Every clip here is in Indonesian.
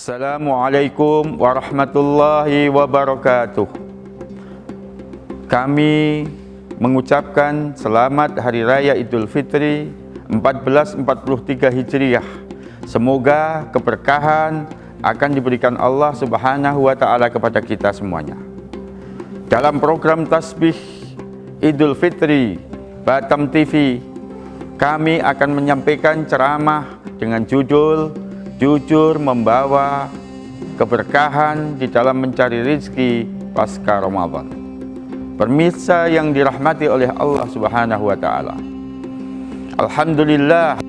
Assalamualaikum warahmatullahi wabarakatuh. Kami mengucapkan selamat Hari Raya Idul Fitri 1443 Hijriah. Semoga keberkahan akan diberikan Allah Subhanahu wa Ta'ala kepada kita semuanya. Dalam program Tasbih Idul Fitri Batam TV, kami akan menyampaikan ceramah dengan judul Jujur Membawa Keberkahan di dalam Mencari Rizki Pasca Ramadan. Pemirsa yang dirahmati oleh Allah Subhanahu wa Ta'ala, alhamdulillah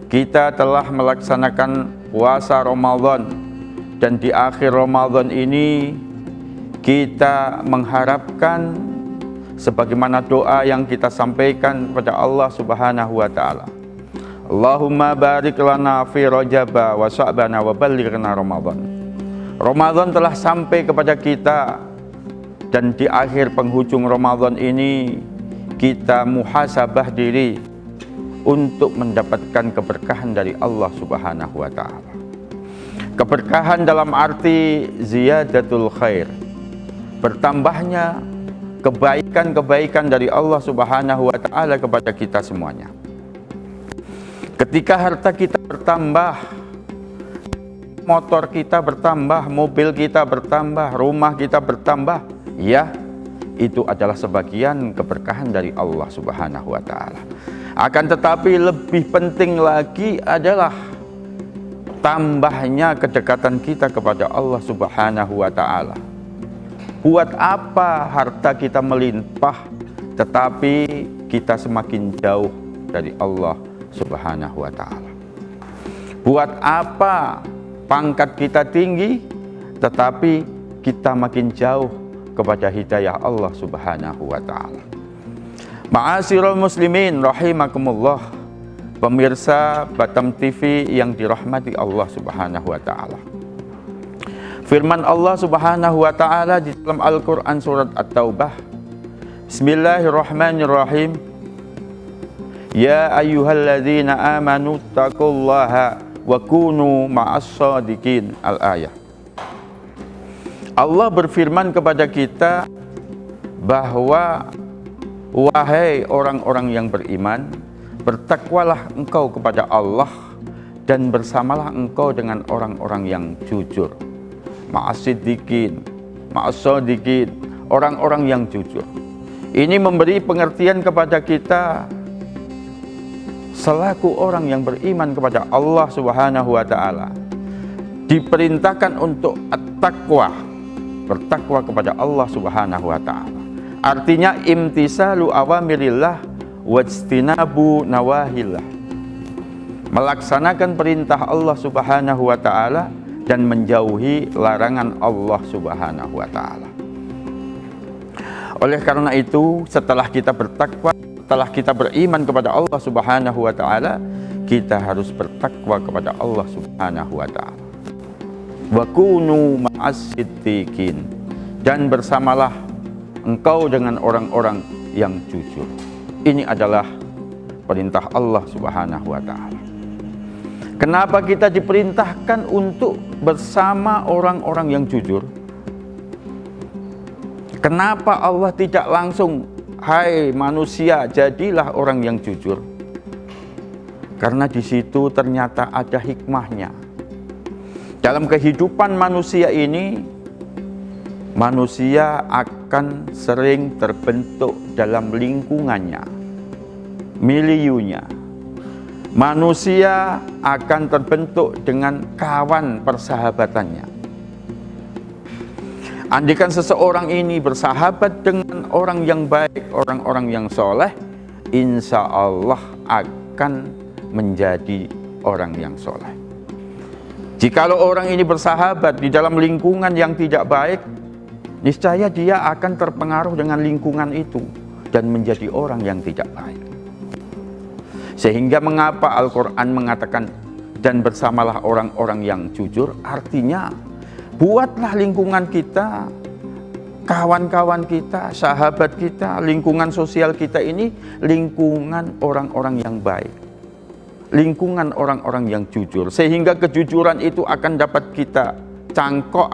kita telah melaksanakan puasa Ramadan, dan di akhir Ramadan ini kita mengharapkan sebagaimana doa yang kita sampaikan kepada Allah Subhanahu wa Ta'ala, Allahumma barik lana fi Rajaba wa Sya'bana wa ballighna Ramadan. Ramadan telah sampai kepada kita, dan di akhir penghujung Ramadan ini kita muhasabah diri untuk mendapatkan keberkahan dari Allah Subhanahu wa Ta'ala. Keberkahan dalam arti ziyadatul khair, bertambahnya kebaikan-kebaikan dari Allah Subhanahu wa Ta'ala kepada kita semuanya. Ketika harta kita bertambah, motor kita bertambah, mobil kita bertambah, rumah kita bertambah, ya, itu adalah sebagian keberkahan dari Allah Subhanahu wa Ta'ala. Akan tetapi lebih penting lagi adalah tambahnya kedekatan kita kepada Allah Subhanahu wa Ta'ala. Buat apa harta kita melimpah tetapi kita semakin jauh dari Allah Subhanahu wa Ta'ala? Buat apa pangkat kita tinggi tetapi kita makin jauh kepada hidayah Allah Subhanahu wa Ta'ala? Ma'asyiral muslimin rahimakumullah, pemirsa Batam TV yang dirahmati Allah Subhanahu wa Ta'ala. Firman Allah Subhanahu wa Ta'ala di dalam Al-Quran surat At-Taubah, Bismillahirrahmanirrahim. Ya ayyuhalladzina amanu taqullaha wa kunu ma'as-shadiqin. Al-ayah. Allah berfirman kepada kita bahwa wahai orang-orang yang beriman, bertakwalah engkau kepada Allah dan bersamalah engkau dengan orang-orang yang jujur. Ma'as-siddiqin, ma'as-shadiqin, orang-orang yang jujur. Ini memberi pengertian kepada kita selaku orang yang beriman kepada Allah Subhanahu wa Ta'ala, diperintahkan untuk at-taqwa, bertakwa kepada Allah Subhanahu wa Ta'ala. Artinya imtisalu awamirillah wajtinabu nawahillah, melaksanakan perintah Allah Subhanahu wa Ta'ala dan menjauhi larangan Allah Subhanahu wa Ta'ala. Oleh karena itu, setelah kita bertakwa, setelah kita beriman kepada Allah Subhanahu wa Ta'ala, kita harus bertakwa kepada Allah Subhanahu wa Ta'ala. Wa kunu ma'as-siddiqin, dan bersamalah engkau dengan orang-orang yang jujur. Ini adalah perintah Allah Subhanahu wa Ta'ala. Kenapa kita diperintahkan untuk bersama orang-orang yang jujur? Kenapa Allah tidak langsung, hai manusia, jadilah orang yang jujur? Karena di situ ternyata ada hikmahnya. Dalam kehidupan manusia ini, manusia akan sering terbentuk dalam lingkungannya, miliyunya. Manusia akan terbentuk dengan kawan persahabatannya. Andaikan seseorang ini bersahabat dengan orang yang baik, orang-orang yang soleh, insya Allah akan menjadi orang yang soleh. Jikalau orang ini bersahabat di dalam lingkungan yang tidak baik, niscaya dia akan terpengaruh dengan lingkungan itu dan menjadi orang yang tidak baik. Sehingga mengapa Al-Quran mengatakan dan bersamalah orang-orang yang jujur? Artinya buatlah lingkungan kita, kawan-kawan kita, sahabat kita, lingkungan sosial kita ini lingkungan orang-orang yang baik. lingkungan orang-orang yang jujur, sehingga kejujuran itu akan dapat kita cangkok,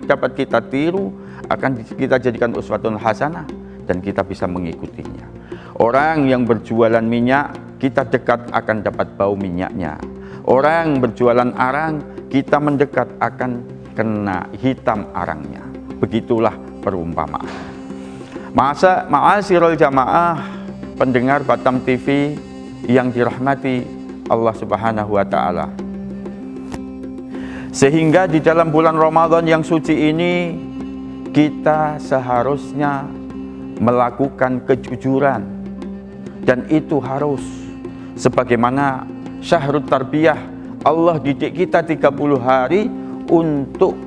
dapat kita tiru, akan kita jadikan uswatun hasanah, dan kita bisa mengikutinya. Orang yang berjualan minyak, kita dekat akan dapat bau minyaknya. Orang berjualan arang, kita mendekat akan kena hitam arangnya. Begitulah perumpamaan. Ma'asyiral jamaah, pendengar Batam TV yang dirahmati Allah Subhanahu wa Ta'ala. Sehingga di dalam bulan Ramadan yang suci ini, kita seharusnya melakukan kejujuran, dan itu harus sebagaimana syahrut tarbiyah, Allah didik kita 30 hari untuk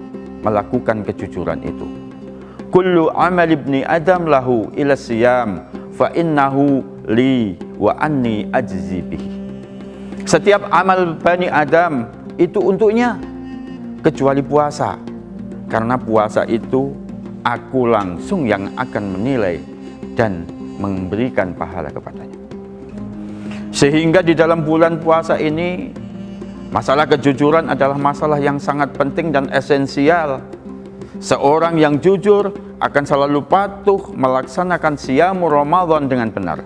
melakukan kejujuran itu. Kullu amal ibni adam lahu ila siyam fa innahu li wa anni ajzi bihi. Setiap amal Bani Adam itu untuknya kecuali puasa, karena puasa itu aku langsung yang akan menilai dan memberikan pahala kepadanya. Sehingga di dalam bulan puasa ini, masalah kejujuran adalah masalah yang sangat penting dan esensial. Seorang yang jujur akan selalu patuh melaksanakan siyamu Ramadan dengan benar.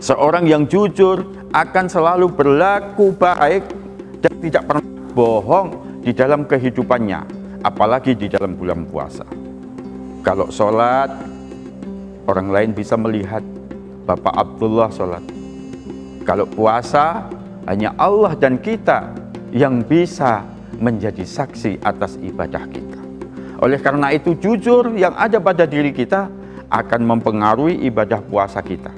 Seorang yang jujur akan selalu berlaku baik dan tidak pernah bohong di dalam kehidupannya, apalagi di dalam bulan puasa. Kalau sholat, orang lain bisa melihat Bapak Abdullah sholat. Kalau puasa, hanya Allah dan kita yang bisa menjadi saksi atas ibadah kita. Oleh karena itu, jujur yang ada pada diri kita akan mempengaruhi ibadah puasa kita.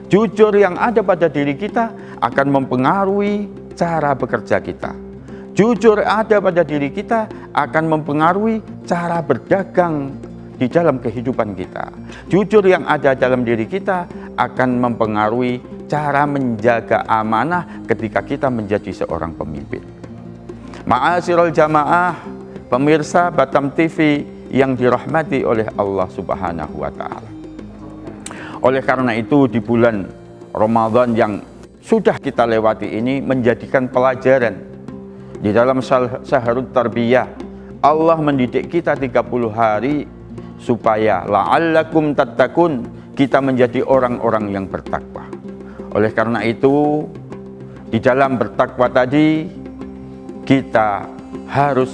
Jujur yang ada pada diri kita akan mempengaruhi cara bekerja kita. Jujur ada pada diri kita akan mempengaruhi cara berdagang di dalam kehidupan kita. Jujur yang ada dalam diri kita akan mempengaruhi cara menjaga amanah ketika kita menjadi seorang pemimpin. Ma'asyiral jamaah, pemirsa Batam TV yang dirahmati oleh Allah Subhanahu wa Ta'ala. Oleh karena itu, di bulan Ramadan yang sudah kita lewati ini menjadikan pelajaran. Di dalam syahrut tarbiyah, Allah mendidik kita 30 hari supaya la'allakum tattaqun, kita menjadi orang-orang yang bertakwa. Oleh karena itu, di dalam bertakwa tadi, kita harus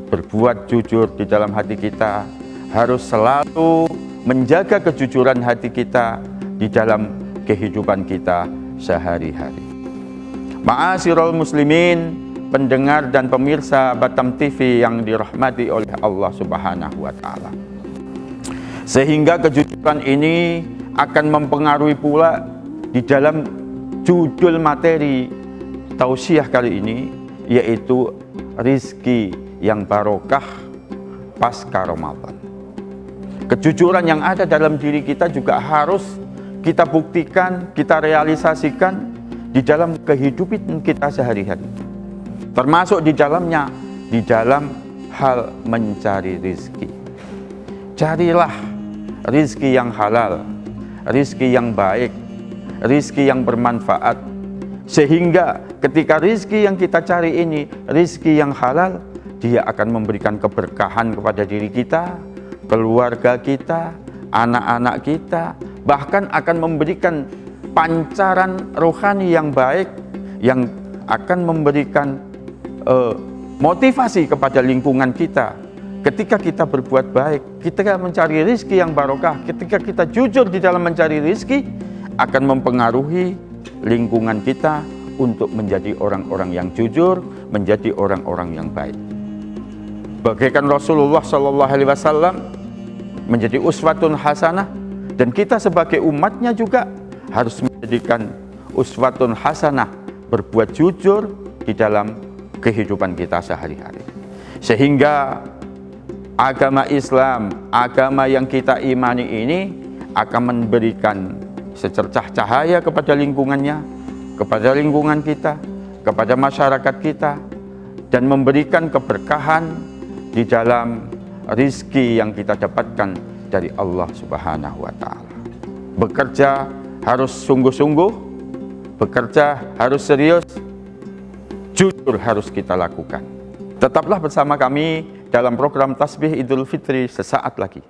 berbuat jujur di dalam hati kita, harus selalu menjaga kejujuran hati kita di dalam kehidupan kita sehari-hari. Ma'asyiral muslimin, pendengar dan pemirsa Batam TV yang dirahmati oleh Allah Subhanahu wa Ta'ala. Sehingga kejujuran ini akan mempengaruhi pula di dalam judul materi tausiah kali ini, yaitu rizki yang barokah pasca Ramadan. Kejujuran yang ada dalam diri kita juga harus kita buktikan, kita realisasikan di dalam kehidupan kita sehari-hari. Termasuk di dalamnya, di dalam hal mencari rizki. Carilah rizki yang halal, rizki yang baik, rizki yang bermanfaat. Sehingga ketika rizki yang kita cari ini, rizki yang halal, dia akan memberikan keberkahan kepada diri kita, keluarga kita, anak-anak kita, bahkan akan memberikan pancaran rohani yang baik, yang akan memberikan motivasi kepada lingkungan kita. Ketika kita berbuat baik, ketika mencari rizki yang barokah, ketika kita jujur di dalam mencari rizki, akan mempengaruhi lingkungan kita untuk menjadi orang-orang yang jujur, menjadi orang-orang yang baik. Bagaikan Rasulullah SAW menjadi uswatun hasanah, dan kita sebagai umatnya juga harus menjadikan uswatun hasanah, berbuat jujur di dalam kehidupan kita sehari-hari. Sehingga agama Islam, agama yang kita imani ini akan memberikan secercah cahaya kepada lingkungannya, kepada lingkungan kita, kepada masyarakat kita, dan memberikan keberkahan di dalam rizki yang kita dapatkan dari Allah Subhanahu wa Ta'ala. Bekerja harus sungguh-sungguh, bekerja harus serius, jujur harus kita lakukan. Tetaplah bersama kami dalam program Tasbih Idul Fitri sesaat lagi.